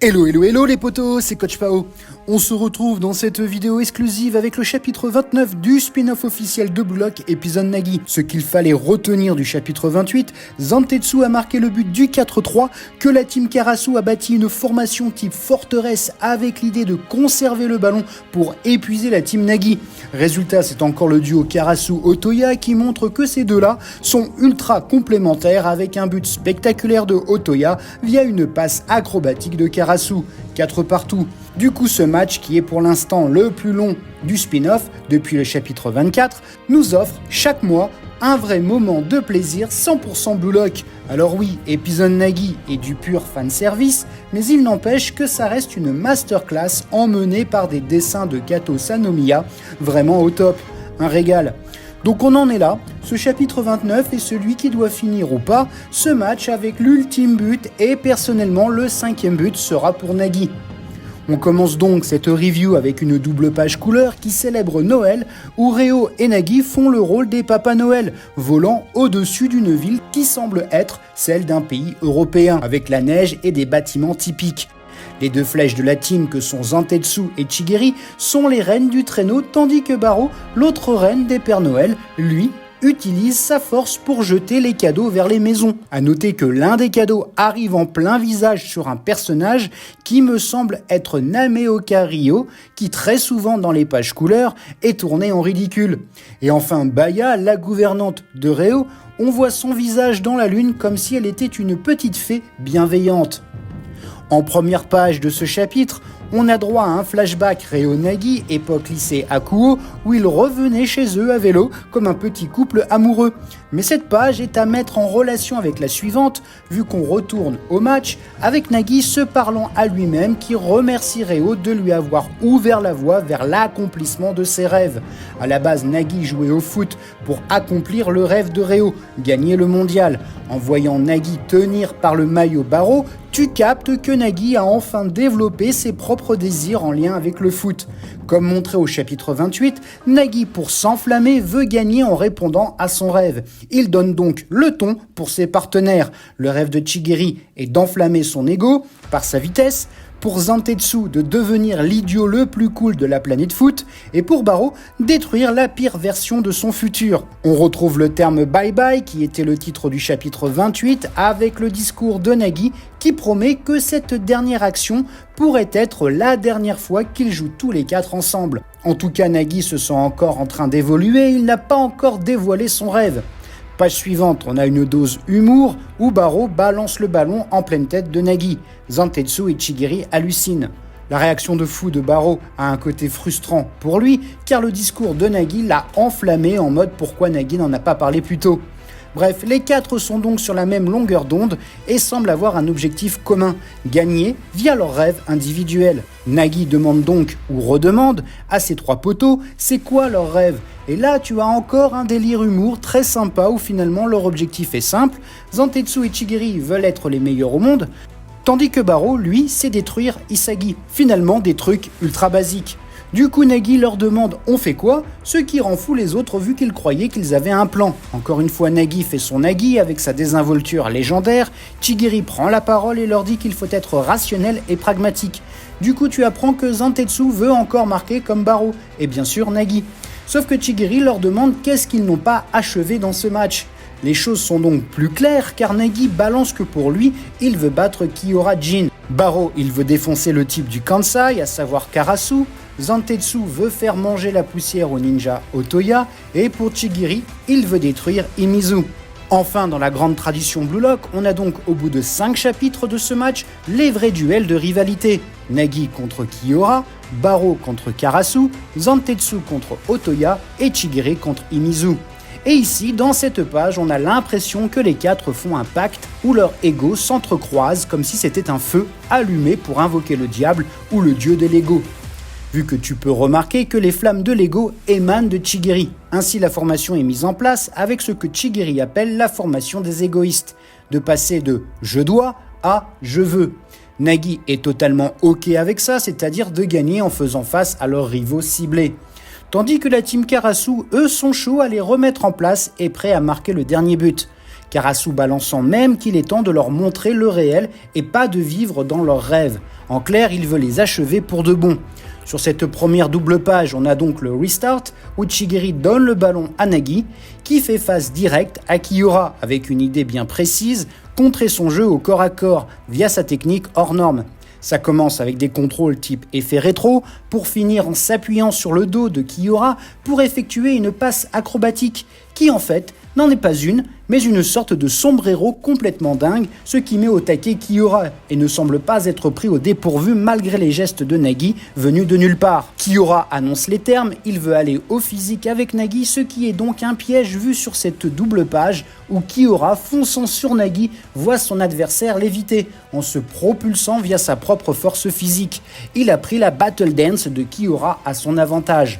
Hello, hello, hello les potos, c'est Coach Pao. On se retrouve dans cette vidéo exclusive avec le chapitre 29 du spin-off officiel de Blue Lock, épisode Nagi. Ce qu'il fallait retenir du chapitre 28, Zantetsu a marqué le but du 4-3, que la team Karasu a bâti une formation type forteresse avec l'idée de conserver le ballon pour épuiser la team Nagi. Résultat, c'est encore le duo Karasu-Otoya qui montre que ces deux-là sont ultra complémentaires avec un but spectaculaire de Otoya via une passe acrobatique de Karasu. 4 partout. Du coup, ce match, qui est pour l'instant le plus long du spin-off depuis le chapitre 24, nous offre chaque mois un vrai moment de plaisir 100% Blue Lock. Alors oui, épisode Nagi est du pur fanservice, mais il n'empêche que ça reste une masterclass emmenée par des dessins de Kato Sanomiya vraiment au top. Un régal. Donc on en est là, ce chapitre 29 est celui qui doit finir ou pas ce match avec l'ultime but et personnellement le 5e but sera pour Nagi. On commence donc cette review avec une double page couleur qui célèbre Noël où Reo et Nagi font le rôle des Papas Noël, volant au-dessus d'une ville qui semble être celle d'un pays européen avec la neige et des bâtiments typiques. Les deux flèches de la team que sont Zantetsu et Chigiri sont les reines du traîneau tandis que Baro, l'autre reine des Pères Noël, lui, utilise sa force pour jeter les cadeaux vers les maisons. A noter que l'un des cadeaux arrive en plein visage sur un personnage qui me semble être Nameoka Ryo, qui très souvent dans les pages couleurs est tourné en ridicule. Et enfin Baya, la gouvernante de Reo, on voit son visage dans la lune comme si elle était une petite fée bienveillante. En première page de ce chapitre, on a droit à un flashback Reo Nagi, époque lycée Akuo, où ils revenaient chez eux à vélo comme un petit couple amoureux. Mais cette page est à mettre en relation avec la suivante, vu qu'on retourne au match, avec Nagi se parlant à lui-même qui remercie Reo de lui avoir ouvert la voie vers l'accomplissement de ses rêves. À la base, Nagi jouait au foot pour accomplir le rêve de Reo, gagner le mondial. En voyant Nagi tenir par le maillot Baro, tu captes que Nagi a enfin développé ses propres désirs en lien avec le foot. Comme montré au chapitre 28, Nagi, pour s'enflammer, veut gagner en répondant à son rêve. Il donne donc le ton pour ses partenaires. Le rêve de Chigiri est d'enflammer son ego par sa vitesse, pour Zantetsu de devenir l'idiot le plus cool de la planète foot, et pour Baro détruire la pire version de son futur. On retrouve le terme bye bye qui était le titre du chapitre 28 avec le discours de Nagi qui promet que cette dernière action pourrait être la dernière fois qu'ils jouent tous les 4 ensemble. En tout cas, Nagi se sent encore en train d'évoluer, il n'a pas encore dévoilé son rêve. Page suivante, on a une dose humour où Baro balance le ballon en pleine tête de Nagi. Zantetsu et Chigiri hallucinent. La réaction de fou de Baro a un côté frustrant pour lui car le discours de Nagi l'a enflammé en mode pourquoi Nagi n'en a pas parlé plus tôt. Bref, les 4 sont donc sur la même longueur d'onde et semblent avoir un objectif commun, gagner via leurs rêves individuels. Nagi demande donc, ou redemande, à ses 3 poteaux, c'est quoi leur rêve ? Et là, tu as encore un délire humour très sympa où finalement leur objectif est simple, Zantetsu et Chigiri veulent être les meilleurs au monde, tandis que Baro, lui, c'est détruire Isagi. Finalement, des trucs ultra basiques. Du coup, Nagi leur demande « on fait quoi ?», ce qui rend fou les autres vu qu'ils croyaient qu'ils avaient un plan. Encore une fois, Nagi fait son Nagi avec sa désinvolture légendaire. Chigiri prend la parole et leur dit qu'il faut être rationnel et pragmatique. Du coup, tu apprends que Zantetsu veut encore marquer comme Baro, et bien sûr Nagi. Sauf que Chigiri leur demande qu'est-ce qu'ils n'ont pas achevé dans ce match. Les choses sont donc plus claires car Nagi balance que pour lui, il veut battre Kiora Jin. Baro, il veut défoncer le type du Kansai, à savoir Karasu. Zantetsu veut faire manger la poussière au ninja Otoya. Et pour Chigiri, il veut détruire Imizu. Enfin, dans la grande tradition Blue Lock, on a donc au bout de 5 chapitres de ce match, les vrais duels de rivalité. Nagi contre Kiora, Baro contre Karasu, Zantetsu contre Otoya et Chigiri contre Imizu. Et ici, dans cette page, on a l'impression que les 4 font un pacte où leur ego s'entrecroise comme si c'était un feu allumé pour invoquer le diable ou le dieu de l'ego. Vu que tu peux remarquer que les flammes de l'ego émanent de Chigiri. Ainsi, la formation est mise en place avec ce que Chigiri appelle la formation des égoïstes, de passer de « je dois » à « je veux ». Nagi est totalement OK avec ça, c'est-à-dire de gagner en faisant face à leurs rivaux ciblés. Tandis que la team Karasu, eux, sont chauds à les remettre en place et prêts à marquer le dernier but. Karasu balançant même qu'il est temps de leur montrer le réel et pas de vivre dans leurs rêves. En clair, il veut les achever pour de bon. Sur cette première double page, on a donc le restart où Chigiri donne le ballon à Nagi qui fait face directe à Kiora avec une idée bien précise, contrer son jeu au corps à corps via sa technique hors norme. Ça commence avec des contrôles type effet rétro pour finir en s'appuyant sur le dos de Kiora pour effectuer une passe acrobatique qui en fait n'en est pas une, mais une sorte de sombrero complètement dingue, ce qui met au taquet Kiora et ne semble pas être pris au dépourvu malgré les gestes de Nagi venus de nulle part. Kiora annonce les termes, il veut aller au physique avec Nagi, ce qui est donc un piège vu sur cette double page où Kiora, fonçant sur Nagi, voit son adversaire l'éviter en se propulsant via sa propre force physique. Il a pris la battle dance de Kiora à son avantage.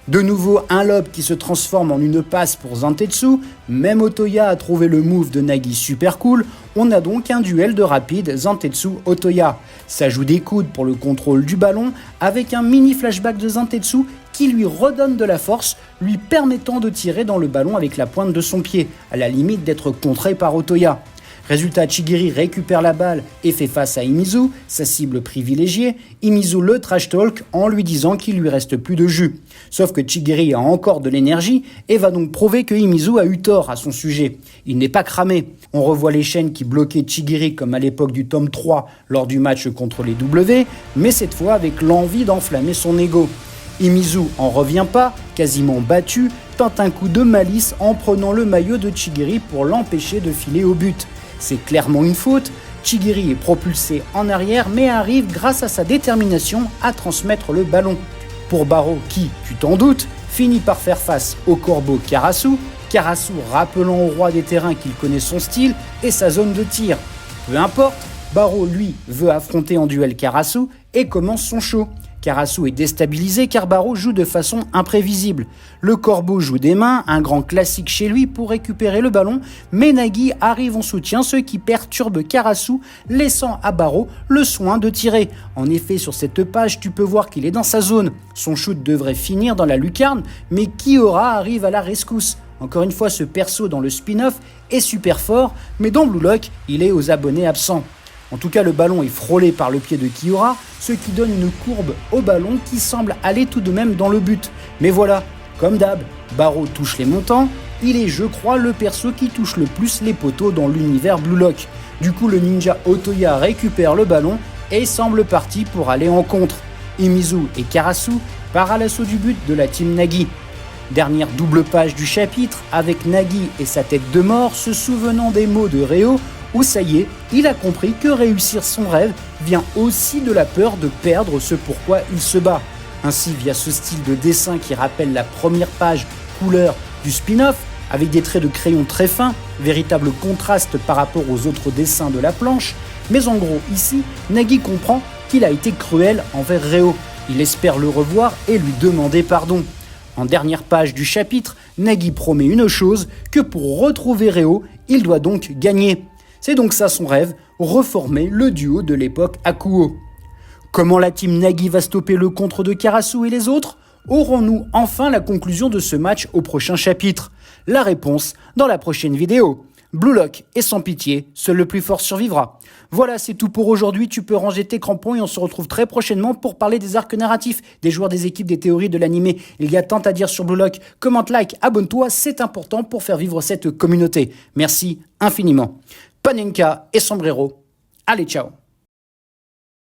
De nouveau, un lob qui se transforme en une passe pour Zantetsu, même Otoya a trouvé le move de Nagi super cool, on a donc un duel de rapide Zantetsu-Otoya. Ça joue des coudes pour le contrôle du ballon, avec un mini flashback de Zantetsu qui lui redonne de la force, lui permettant de tirer dans le ballon avec la pointe de son pied, à la limite d'être contré par Otoya. Résultat, Chigiri récupère la balle et fait face à Imizu, sa cible privilégiée. Imizu le trash talk en lui disant qu'il lui reste plus de jus. Sauf que Chigiri a encore de l'énergie et va donc prouver que Imizu a eu tort à son sujet. Il n'est pas cramé. On revoit les chaînes qui bloquaient Chigiri comme à l'époque du tome 3 lors du match contre les W, mais cette fois avec l'envie d'enflammer son ego. Imizu en revient pas, quasiment battu, tente un coup de malice en prenant le maillot de Chigiri pour l'empêcher de filer au but. C'est clairement une faute, Chigiri est propulsé en arrière mais arrive grâce à sa détermination à transmettre le ballon. Pour Barreau qui, tu t'en doutes, finit par faire face au corbeau Karasu, Karasu rappelant au roi des terrains qu'il connaît son style et sa zone de tir. Peu importe, Barreau lui veut affronter en duel Karasu et commence son show. Karasu est déstabilisé car Barreau joue de façon imprévisible. Le corbeau joue des mains, un grand classique chez lui pour récupérer le ballon, mais Nagi arrive en soutien, ce qui perturbe Karasu, laissant à Barreau le soin de tirer. En effet, sur cette page, tu peux voir qu'il est dans sa zone. Son shoot devrait finir dans la lucarne, mais Kiora arrive à la rescousse. Encore une fois, ce perso dans le spin-off est super fort, mais dans Blue Lock, il est aux abonnés absents. En tout cas, le ballon est frôlé par le pied de Kiora, ce qui donne une courbe au ballon qui semble aller tout de même dans le but. Mais voilà, comme d'hab, Barreau touche les montants, il est, je crois, le perso qui touche le plus les poteaux dans l'univers Blue Lock. Du coup, le ninja Otoya récupère le ballon et semble parti pour aller en contre. Imizu et Karasu partent à l'assaut du but de la team Nagi. Dernière double page du chapitre, avec Nagi et sa tête de mort se souvenant des mots de Reo, où ça y est, il a compris que réussir son rêve vient aussi de la peur de perdre ce pourquoi il se bat. Ainsi, via ce style de dessin qui rappelle la première page couleur du spin-off, avec des traits de crayon très fins, véritable contraste par rapport aux autres dessins de la planche, mais en gros, ici, Nagi comprend qu'il a été cruel envers Reo. Il espère le revoir et lui demander pardon. En dernière page du chapitre, Nagi promet une chose, que pour retrouver Reo, il doit donc gagner. C'est donc ça son rêve, reformer le duo de l'époque Akuo. Comment la team Nagi va stopper le contre de Karasu et les autres ? Aurons-nous enfin la conclusion de ce match au prochain chapitre ? La réponse dans la prochaine vidéo. Blue Lock est sans pitié, seul le plus fort survivra. Voilà, c'est tout pour aujourd'hui, tu peux ranger tes crampons et on se retrouve très prochainement pour parler des arcs narratifs, des joueurs, des équipes, des théories, de l'animé. Il y a tant à dire sur Blue Lock, commente, like, abonne-toi, c'est important pour faire vivre cette communauté. Merci infiniment. Panenka et Sombrero. Allez, ciao.